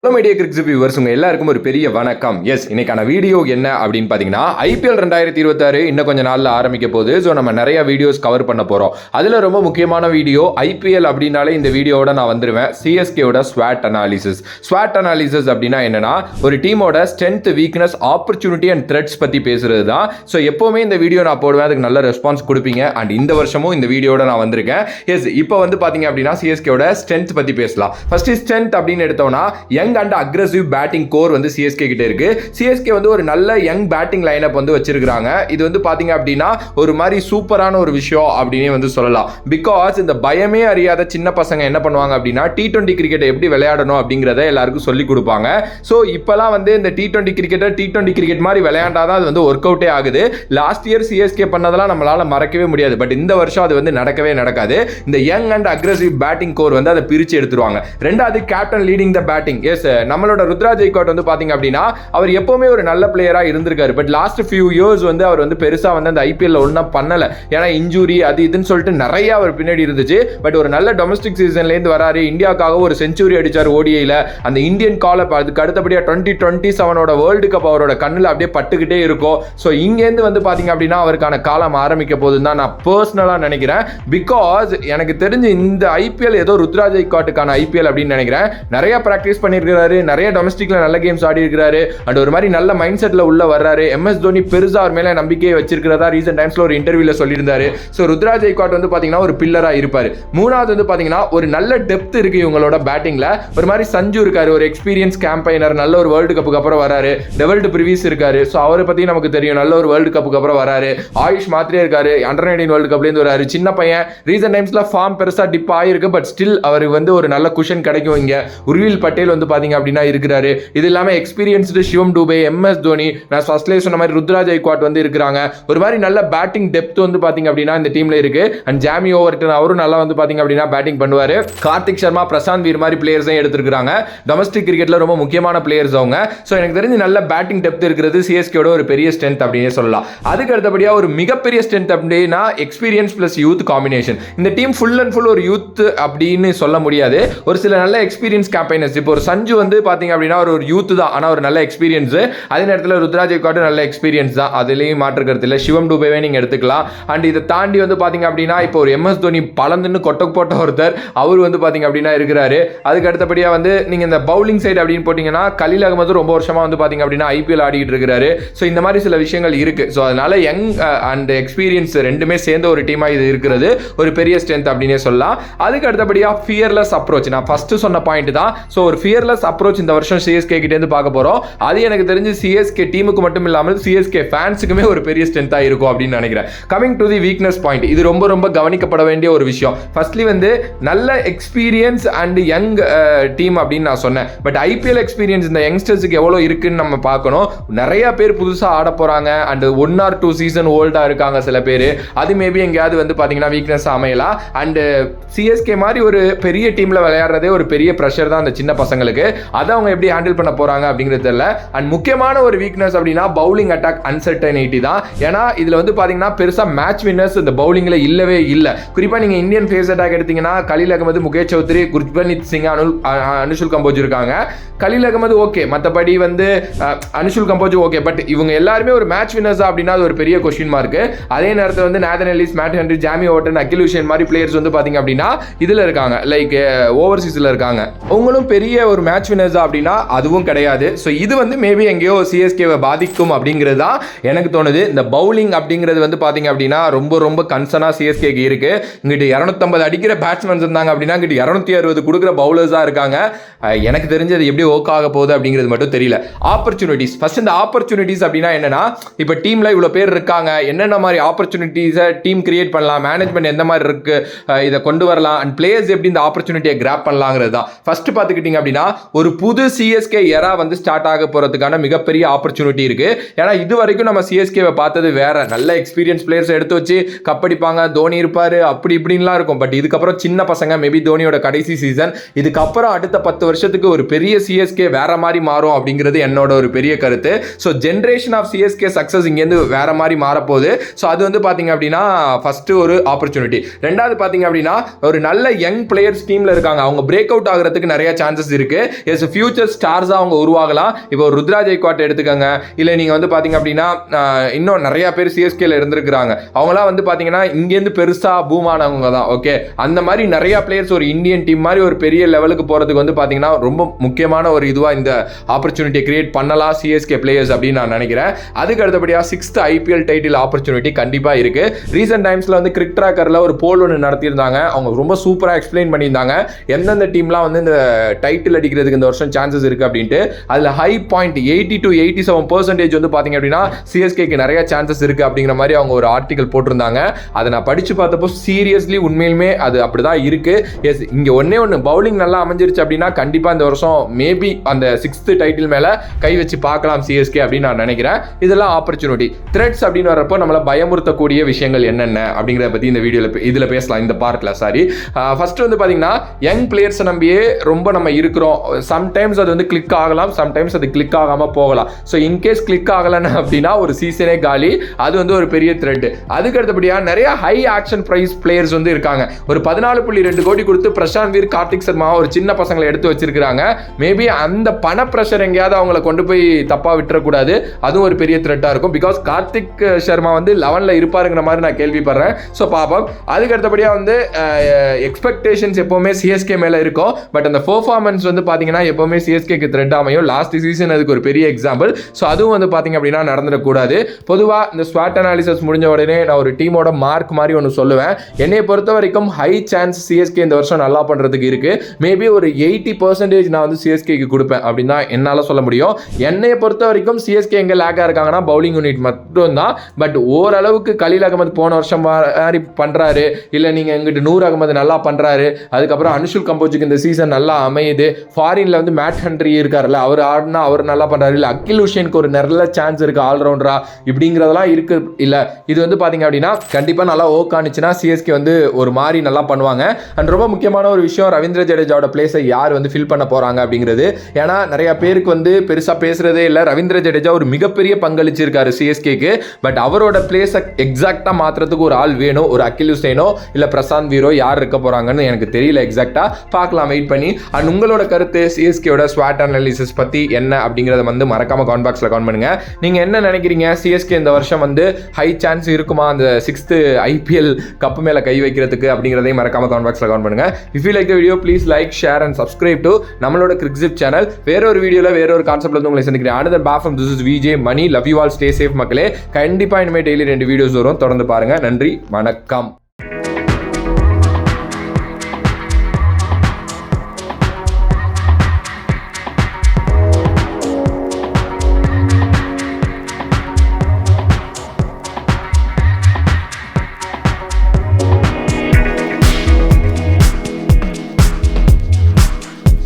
Hello media கிரிக்ஸ் viewers உங்க எல்லாருக்கும் ஒரு பெரிய வணக்கம். எஸ், இன்னைக்கான வீடியோ என்ன அப்படின்னு பார்த்தீங்கன்னா ஐபிஎல் 2026 இன்னும் கொஞ்சம் நாளில் ஆரம்பிக்க போகுது. ஸோ நம்ம நிறைய வீடியோஸ் கவர் பண்ண போகிறோம். அதில் ரொம்ப முக்கியமான வீடியோ ஐபிஎல் அப்படின்னாலே இந்த வீடியோவோட நான் வந்துடுவேன். சிஎஸ்கேவோட ஸ்வாட் அனாலிசிஸ். ஸ்வாட் அனாலிசிஸ் அப்படின்னா என்னன்னா ஒரு டீமோட strength, weakness, opportunity and threads பற்றி பேசுறது தான். ஸோ எப்போவுமே இந்த வீடியோ நான் போடுவேன், அதுக்கு நல்ல ரெஸ்பான்ஸ் கொடுப்பீங்க. அண்ட் இந்த வருஷமும் இந்த வீடியோட நான் வந்திருக்கேன். எஸ், இப்போ வந்து பார்த்தீங்க அப்படின்னா சிஎஸ்கேவோட ஸ்ட்ரென்த் பற்றி பேசலாம். ஃபர்ஸ்ட் ஸ்ட்ரென்த் அப்படின்னு எடுத்தோம்னா young and aggressive batting core வந்து சிஎஸ்கே கிட்ட இருக்கு. சிஎஸ்கே வந்து ஒரு நல்ல யங் பேட்டிங் லைனப் வந்து வச்சிருக்காங்க. இது வந்து பாத்தீங்க அப்படின்னா ஒரு மாதிரி சூப்பரான ஒரு விஷயம் அப்படினே வந்து சொல்லலாம். பிகாஸ் இந்த பயமே அறியாத சின்ன பசங்க என்ன பண்ணுவாங்க அப்படின்னா T20 கிரிக்கெட் எப்படி விளையாடணும் அப்படிங்கறத எல்லாருக்கும் சொல்லி கொடுப்பாங்க. ஸோ இப்பெல்லாம் வந்து இந்த T20 கிரிக்கெட் மாதிரி விளையாண்டாதான் அது வந்து ஒர்க் அவுட்டே ஆகுது. லாஸ்ட் இயர் சிஎஸ்கே பண்ணதெல்லாம் நம்மளால மறக்கவே முடியாது. பட் இந்த வருஷம் அது வந்து நடக்கவே நடக்காது. இந்த young and aggressive batting core வந்து அதை பிரிச்சு எடுத்துருவாங்க. ரெண்டாவது, captain leading the batting. Yes, நம்மளோட ருத்ராஜ் ஜெய்க்வாட் வந்து பாத்தீங்க அப்படின்னா அவர் எப்பவுமே ஒரு நல்ல பிளேயரா இருந்திருக்காரு. பட் லாஸ்ட் ஃபியூ இயர்ஸ் வந்து அவர் வந்து பெருசா வந்து அந்த ஐபிஎல் ஒன்றும் பண்ணல. ஏன்னா இன்ஜூரி அது இதுன்னு சொல்லிட்டு நிறைய அவர் பின்னாடி இருந்துச்சு. பட் ஒரு நல்ல டொமஸ்டிக் சீசன்ல இருந்து வராரு. இந்தியாவுக்காக ஒரு செஞ்சுரி அடிச்சார் ஓடிஐல. அந்த இந்தியன் கால் அப், அதுக்கு அடுத்தபடியா 2027 வேர்ல்டு கப் அவரோட கண்ணில் அப்படியே பட்டுக்கிட்டே இருக்கும். ஸோ இங்கேருந்து வந்து பாத்தீங்க அப்படின்னா அவருக்கான காலம் ஆரம்பிக்க போகுதுன்னு தான் நான் பர்சனலா நினைக்கிறேன். பிகாஸ் எனக்கு தெரிஞ்சு இந்த ஐபிஎல் ஏதோ ருத்ராஜ் ஜெய்க்வாட்டுக்கான ஐபிஎல் அப்படின்னு நினைக்கிறேன். நிறைய பிராக்டிஸ் பண்ணியிருக்கிறாரு, நிறைய டொமஸ்டிக்ல நல்ல கேம்ஸ் ஆடி இருக்கிறாரு. அண்ட் ஒரு மாதிரி நல்ல மைண்ட் செட்ல உள்ள வர்றாரு. MS தோனி பெருசா அவர் மேல நம்பிக்கையை வச்சிருக்கிறதா ரீசன்ட் டைம்ஸ்ல ஒரு இன்டர்வியூல சொல்லியிருந்தாரு. ஸோ ருத்ராஜ் ஜெய்க்வாட் வந்து பாத்தீங்கன்னா ஒரு பில்லரா இருப்பாரு. மூணாவது வந்து பாத்தீங்கன்னா ஒரு நல்ல டெப்த் இருக்கு இவங்களோட பேட்டிங்ல. ஒரு மாதிரி சஞ்சு இருக்காரு, ஒரு எக்ஸ்பீரியன்ஸ் கேம்பைனர், நல்ல ஒரு வேர்ல்டு கப்புக்கு அப்புறம் வராரு. டெவல்ட் பிரிவிஸ் இருக்காரு. ஸோ அவரை பத்தி நமக்கு தெரியும், நல்ல ஒரு வேர்ல்டு கப்புக்கு அப்புறம் வராரு. ஆயுஷ் மாத்திரே இருக்காரு, அண்டர்-19 வேர்ல்டு கப்ல இருந்து வராரு. சின்ன பையன், ரீசன்ட் டைம்ஸ்ல ஃபார்ம் பெருசா டிப் ஆயிருக்கு. பட் ஸ்டில் அவருக்கு வந்து ஒரு நல்ல குஷன் கிடைக்கும். இங்க உர்வில் பட்டேல் வந்து பாத்தீங்க அப்படின்னா இருக்கிறாரு. இது இல்லாம எக்ஸ்பீரியன்ஸ்டு சிவம் டூபே, MS தோனி, நான் ஃபர்ஸ்ட்லேயே சொன்ன மாதிரி ருத்ராஜ் ஜெய்க்வாட் வந்து இருக்கிறாங்க. ஒரு மாதிரி நல்ல பேட்டிங் டெப்த் வந்து பாத்தீங்க அப்படின்னா இந்த டீம்ல இருக்கு. அண்ட் ஜாமி ஓவர்டன் அவரும் நல்லா வந்து பாத்தீங்க அப்படின்னா பேட்டிங் பண்ணுவாரு. கார்த்திக் சர்மா, பிரசாந்த் வீர் மாதிரி பிளேயர்ஸையும் எடுத்துருக்காங்க. டொமஸ்டிக் கிரிக்கெட்ல ரொம்ப முக்கியமான பிளேயர்ஸ் அவங்க. ஸோ எனக்கு தெரிஞ்சு நல்ல பேட்டிங் டெப்த் இருக்கிறது சிஎஸ்கேயோட ஒரு பெரிய ஸ்ட்ரென்த் அப்படின்னே சொல்லலாம். அதுக்கு அடுத்தபடியா ஒரு மிகப்பெரிய ஸ்ட்ரென்த் அப்படின்னா எக்ஸ்பீரியன்ஸ் பிளஸ் யூத் காம்பினேஷன். இந்த டீம் ஃபுல் அண்ட் ஃபுல் ஒரு யூத் அப்படின்னு சொல்ல முடியாது. ஒரு சில நல்ல எக்ஸ்பீரியன்ஸ் கேம்பைனர்ஸ். இப்போ ஒரு சஞ்சு வந்து பாத்தீங்க அப்படின்னா ஒரு யூத் தான், ஆனா ஒரு நல்ல எக்ஸ்பீரியன்ஸ். அதே நேரத்தில் ருத்ராஜ் ஜெய்க்வாட் நல்ல எக்ஸ்பீரியன்ஸ் தான், அதுலயும் மாற்று கருத்து இல்லை. சிவம் டூபேவே நீங்க எடுத்துக்கலாம். அண்ட் இதை தாண்டி வந்து பாத்தீங்க அப்படின்னா இப்போ ஒரு MS தோனி பலந்துன்னு கொட்டை போட்ட ஒருத்தர் அவர் வந்து பாத்தீங்க அப்படின்னா இருக்கிறாரு. அதுக்கு அடுத்தபடியா வந்து நீங்க இந்த பவுலிங் சைடு அப்படின்னு போட்டீங்கன்னா கலீல் அகமது ரொம்ப வருஷமா வந்து பாத்தீங்க அப்படின்னா ஐபிஎல் ஆடிட்டு இருக்கிறாரு. ஸோ இந்த மாதிரி சில விஷயங்கள் இருக்கு. ஸோ அதனால யங் அண்ட் எக்ஸ்பீரியன்ஸ் ரெண்டுமே சேர்ந்த ஒரு டீமா இது இருக்கிறது ஒரு பெரிய ஸ்ட்ரென்த் அப்படின்னே சொல்லலாம். அதுக்கு அடுத்தபடியா ஃபியர்லெஸ் அப்ரோச். நான் ஃபர்ஸ்ட் சொன்ன பாயிண்ட் தான். ஸோ ஒரு ஃபியர்லெஸ் அப்ரோச் இந்த வருஷம் சிஎஸ்கே கிட்ட இருந்து பார்க்க போறோம். அது எனக்கு தெரிஞ்சு சிஎஸ்கே டீமுக்கு மட்டும் இல்லாமல் சிஎஸ்கே ஃபேன்ஸுக்குமே ஒரு பெரிய ஸ்ட்ரென்த்தா இருக்கும் அப்படின்னு நினைக்கிறேன். Coming to the weakness point, இது ரொம்ப ரொம்ப கவனிக்கப்பட வேண்டிய ஒரு விஷயம். ஃபர்ஸ்ட்லி வந்து நல்ல எக்ஸ்பீரியன்ஸ் அண்ட் யங் டீம் அப்படின்னு நான் சொன்னேன். பட் ஐபிஎல் எக்ஸ்பீரியன்ஸ் இந்த யங்ஸ்டர்ஸுக்கு எவ்வளவு இருக்குன்னு நம்ம பார்க்கணும். நிறைய பேர் புதுசா ஆட போறாங்க அண்ட் 1 or 2 சீசன் ஓல்டா இருக்காங்க சில பேர். அது மேபி எங்கேயாவது வந்து பாத்தீங்கன்னா வீக்னஸ் அமையலாம். அண்ட் சிஎஸ்கே மாதிரி ஒரு பெரிய டீம்ல விளையாடுறதே ஒரு பெரிய பிரஷர் தான் அந்த சின்ன பசங்களுக்கு. அதை அவங்க எப்படி ஹேண்டில் பண்ண போறாங்க அப்படிங்கிறது தெரியல. அண்ட் முக்கியமான ஒரு வீக்னஸ் அப்படின்னா பவுலிங் அட்டாக் அன்சர்டனிட்டி தான். ஏன்னா இதுல வந்து பாத்தீங்கன்னா பெருசா மேட்ச் வின்னர்ஸ் இந்த பவுலிங்ல இல்லவே இல்லை. குறிப்பா நீங்க இந்தியன் ஃபேஸ் அட்டாக் எடுத்தீங்கன்னா கலீல் அகமது, முகேஷ் சௌத்ரி, குர்பன்ஜீத் சிங், அனுஷுல் கம்போஜ் இருக்காங்க. கலீல் அகமது ஓகே, மற்றபடி வந்து அனுஷுல் கம்போஜ் ஓகே. பட் இவங்க எல்லாருமே ஒரு மேட்ச் வின்னர்ஸா அப்படின்னா அது ஒரு பெரிய கொஸ்டின் மார்க். அதே நேரத்தில் வந்து நேதன் எல்லிஸ், மேட் ஹென்ரி, ஜாமி ஓவர்டன், அகில் ஹுசேன் மாதிரி பிளேயர்ஸ் வந்து பாத்தீங்க அப்படின்னா இதுல இருக்காங்க, லைக் ஓவர்சீஸ்ல இருக்காங்க. அவங்களும் பெரிய ஒரு மேட்ச் வின்னர்ஸா அப்படின்னா அதுவும் கிடையாது. ஸோ இது வந்து மேபி எங்கேயோ சிஎஸ்கேவை பாதிக்கும் அப்படிங்கிறது தான் எனக்கு தோணுது. இந்த பவுலிங் அப்படிங்கிறது வந்து பாத்தீங்க அப்படின்னா ரொம்ப ரொம்ப கன்சர்னா சிஎஸ்கேக்கு இருக்கு. இங்கிட்டு 250 அடிக்கிற பேட்ஸ்மேன்ஸ் இருந்தாங்க அப்படின்னா இங்கிட்டு 260 கொடுக்குற பவுலர்ஸா இருக்காங்க. எனக்கு தெரிஞ்சது எப்படி ஒர்க் ஆக போகுது அப்படிங்கிறது மட்டும் தெரியல. Opportunities first. இந்த ஆப்பர்ச்சுனிட்டிஸ் அப்படின்னா என்னன்னா இப்போ டீம்ல இவ்வளவு பேர் இருக்காங்க, என்னென்ன மாதிரி ஆப்பர்ச்சுனிட்டிஸை டீம் கிரியேட் பண்ணலாம், மேனேஜ்மெண்ட் எந்த மாதிரி இருக்கு, இதை கொண்டு வரலாம், அண்ட் பிளேயர்ஸ் எப்படி இந்த ஆப்பர்ச்சுனிட்டியை கிராப் பண்ணலாங்கிறது தான். ஃபர்ஸ்ட் பார்த்துக்கிட்டீங்க அப்படின்னா ஒரு புது சிஎஸ்கே எரா வந்து ஸ்டார்ட் ஆக போறதுக்கான மிகப்பெரிய ஆப்பர்ச்சுனிட்டி இருக்கு. ஏன்னா இது வரைக்கும் நம்ம சிஎஸ்கேவை பார்த்தது வேற, நல்ல எக்ஸ்பீரியன்ஸ் பிளேயர்ஸ் எடுத்து வச்சு கப்படிப்பாங்க, தோனி இருப்பாரு, அப்படி இப்படின்லாம் இருக்கும். பட் இதுக்கப்புறம் சின்ன பசங்க, மேபி தோனியோட கடைசி சீசன், இதுக்கப்புறம் அடுத்த 10 வருஷத்துக்கு ஒரு பெரிய சிஎஸ்கே வேற மாதிரி மாறும் அப்படிங்கிறது என்னோட ஒரு பெரிய கருத்து. So generation of CSK success இங்கேருந்து வேற மாதிரி மாறப்போகுது. ஸோ அது வந்து பாத்தீங்க அப்படின்னா ஃபர்ஸ்ட் ஒரு ஆப்பர்ச்சுனிட்டி. ரெண்டாவது பாத்தீங்க அப்படின்னா ஒரு நல்ல யங் பிளேயர்ஸ் டீம்ல இருக்காங்க, அவங்க பிரேக் அவுட் ஆகிறதுக்கு நிறைய சான்சஸ் இருக்கு. எஸ் ஃபியூச்சர் ஸ்டார்ஸாக அவங்க உருவாகலாம். இப்போ ருத்ரா ஜெய்க்வாட் எடுத்துக்கோங்க, இல்லை நீங்கள் வந்து பார்த்தீங்க அப்படின்னா இன்னும் நிறைய பேர் சிஎஸ்கேல இருந்திருக்கிறாங்க. அவங்களாம் வந்து பார்த்தீங்கன்னா இங்கேருந்து பெருசாக பூம் ஆனவங்க தான். ஓகே, அந்த மாதிரி நிறைய பிளேயர்ஸ் ஒரு இந்தியன் டீம் மாதிரி ஒரு பெரிய லெவலுக்கு போகிறதுக்கு வந்து பார்த்தீங்கன்னா ரொம்ப முக்கியமான ஒரு இதுவாக இந்த ஆப்பர்ச்சுனிட்டியை கிரியேட் பண்ணலாம் சிஎஸ்கே பிளேயர்ஸ் அப்படின்னு நான் நினைக்கிறேன். அதுக்கு அடுத்தபடியாக 6th IPL டைட்டில் ஆப்பர்ச்சுனிட்டி கண்டிப்பாக இருக்கு. ரீசெண்ட் டைம்ஸில் வந்து கிரிக் ட்ராக்கரில் ஒரு போல் ஒன்று நடத்தியிருந்தாங்க. அவங்க ரொம்ப சூப்பராக எக்ஸ்பிளைன் பண்ணியிருந்தாங்க எந்தெந்த டீம்லாம் வந்து இந்த டைட்டில் அடிக்கிறதுக்கு இந்த வருஷம் சான்சஸ் இருக்கு அப்படின்ட்டு. அதில் ஹை பாயிண்ட் 80 to 87% வந்து பார்த்தீங்க அப்படின்னா சிஎஸ்கேக்கு நிறைய சான்சஸ் இருக்கு அப்படிங்கிற மாதிரி அவங்க ஒரு ஆர்டிகல் போட்டிருந்தாங்க. அதை நான் படிச்சு பார்த்தப்போ சீரியஸ்லி உண்மையிலுமே அது அப்படிதான் இருக்கு. எஸ், இங்க ஒன்னே ஒன்று பவுலிங் நல்லா அமைஞ்சிருச்சு அப்படின்னா கண்டிப்பா இந்த வருஷம் மேபி அந்த 6th டைட்டில் மேல கை வச்சு பார்க்கலாம் சிஎஸ்கே அப்படின்னு நான் நினைக்கிறேன். இதெல்லாம் ஆப்பர்ச்சுனிட்டி. த்ரெட்ஸ் அப்படின்னு வரப்போ நம்மளை பயமுறுத்தக்கூடிய விஷயங்கள் என்னென்ன அப்படிங்கிறத பத்தி இந்த வீடியோவில் இதில் பேசலாம். இந்த பார்ட்ல சாரி ஃபர்ஸ்ட் வந்து பார்த்தீங்கன்னா யங் பிளேயர்ஸை நம்பியே ரொம்ப நம்ம இருக்கிறோம். சம்டைம்ஸ் அது வந்து கிளிக் ஆகலாம், சம்டைம்ஸ் அது கிளிக் ஆகாமல் போகலாம். ஸோ இன்கேஸ் கிளிக் ஆகலைன்னு அப்படின்னா ஒரு சீசனே காலி. அது வந்து ஒரு பெரிய த்ரெட். அதுக்கு அடுத்தபடியாக நிறைய ஹை ஆக்ஷன் பிரைஸ் பிளேயர்ஸ் வந்து இருக்காங்க. ஒரு 14.2 கோடி கொடுத்து பிரசாந்த் வீர், கார்த்திக் சர்மா ஒரு சின்ன பசங்களை எடுத்து வச்சிருக்காங்க. மேபி அந்த பண பிரஷர் எங்கேயாவது அவங்களை கொண்டு போய் தப்பா விட்டுறக்கூடாது. அதுவும் ஒரு பெரிய த்ரெட்டா இருக்கும். பிகாஸ் கார்த்திக் சர்மா வந்து 11ல் இருப்பாருங்கிற மாதிரி நான் கேள்விப்படுறேன். ஸோ பாப்போம். அதுக்கு அடுத்தபடியாக வந்து எக்ஸ்பெக்டேஷன்ஸ் எப்பவுமே சிஎஸ்கே மேல இருக்கும். பட் அந்த பெர்ஃபார்மன்ஸ் வந்து பாத்தீங்கன்னா எப்பவுமே சிஎஸ்கேக்கு த்ரெட் அமையும். லாஸ்ட் சீசன் அதுக்கு ஒரு பெரிய எக்ஸாம்பிள். ஸோ அதுவும் வந்து பாத்தீங்க அப்படின்னா நடந்துடக்கூடாது. பொதுவாக இந்த ஸ்வாட் அனாலிசிஸ் முடிஞ்ச உடனே நான் ஒரு டீமோட மார்க் மாதிரி ஒன்று சொல்லுவேன். என்னை பொறுத்த வரைக்கும் ஹை சான்ஸ் சிஎஸ்கே இந்த வருஷம் நல்லா பண்றதுக்கு இருக்கு. மேபி ஒரு 80% நான் வந்து சிஎஸ்கேக்கு கொடுப்பேன் அப்படின்னு தான் என்னால் சொல்ல முடியும். என்னை பொறுத்த வரைக்கும் சிஎஸ்கே எங்கே லேக்காக இருக்காங்கன்னா பவுலிங் யூனிட் மட்டும் தான். பட் ஓரளவுக்கு கலீல் அகமது போன வருஷம் மாதிரி பண்றாரு, இல்லை நீங்க எங்கிட்ட நூர் அகமது நல்லா பண்றாரு, அதுக்கப்புறம் அனுஷுல் கம்போஜுக்கு இந்த சீசன் நல்லா அமையுது. ஃபாரின்ல வந்து மேட் ஹென்ரி இருக்காருல்ல, அவர் ஆடினா அவர் நல்லா பண்றாரு, இல்லை அகில் ஹுசேனுக்கு ஒரு நல்ல சான்ஸ் இருக்கு ஆல்ரவுண்டரா இப்படிங்கிறதெல்லாம் இருக்கு. இல்லை இது வந்து பாத்தீங்க அப்படின்னா கண்டிப்பா நல்லா ஓக் ஆனிச்சுன்னா சிஎஸ்கே வந்து ஒரு மாதிரி நல்லா பண்ணுவாங்க. அண்ட் ரொம்ப முக்கியமான ஒரு விஷயம், ரவீந்திர ஜடேஜாவோட பிளேஸை யார் வந்து ஃபில் பண்ண போறாங்க அப்படிங்கிறது. ஏன்னா நிறைய பேருக்கு வந்து பெருசா பேசுறதே இல்லை. ரவீந்திர ஜடேஜா ஒரு மிகப்பெரிய பங்களிச்சிருக்காரு சிஎஸ்கேக்கு. பட் அவரோட பிளேஸை எக்ஸாக்டா மாத்துறதுக்கு ஒரு ஆள் வேணும். ஒரு அகில் ஹுசேனோ இல்ல பிரசாந்த் வீரோ யார் இருக்க போறாங்கன்னு எனக்கு தெரியல எக்ஸாக்டா. பார்க்கலாம், வெயிட் பண்ணி. அண்ட் உங்களோட கருத்து சிஎஸ்கேயோட ஸ்வாட் அனாலிசிஸ் பத்தி என்ன அப்படிங்கறத வந்து மறக்காம கமெண்ட் பாக்ஸ்ல கமெண்ட் பண்ணுங்க. நீங்க என்ன நினைக்கிறீங்க? சிஎஸ்கே இந்த வருஷம் வந்து ஹை சான்ஸ் இருக்குமா அந்த 6th IPL கப் மேல கை வைக்கிறதுக்கு அப்படிங்கறதையும் மறக்காம கமெண்ட் பாக்ஸ்ல கமெண்ட் பண்ணுங்க. If you like the video please like, share and subscribe to நம்மளோட கிரிக்ஸிப் சேனல். வேற ஒரு வீடியோல வேற ஒரு கான்செப்ட்ல வந்து உங்களை சந்திக்கிறேன். another back from this is VJ Money. Love you all, stay safe மக்களே. கண்டிப்பா இனிமே டெய்லி 2 வீடியோஸ் வரும், தொடர்ந்து பாருங்க. நன்றி, வணக்கம்.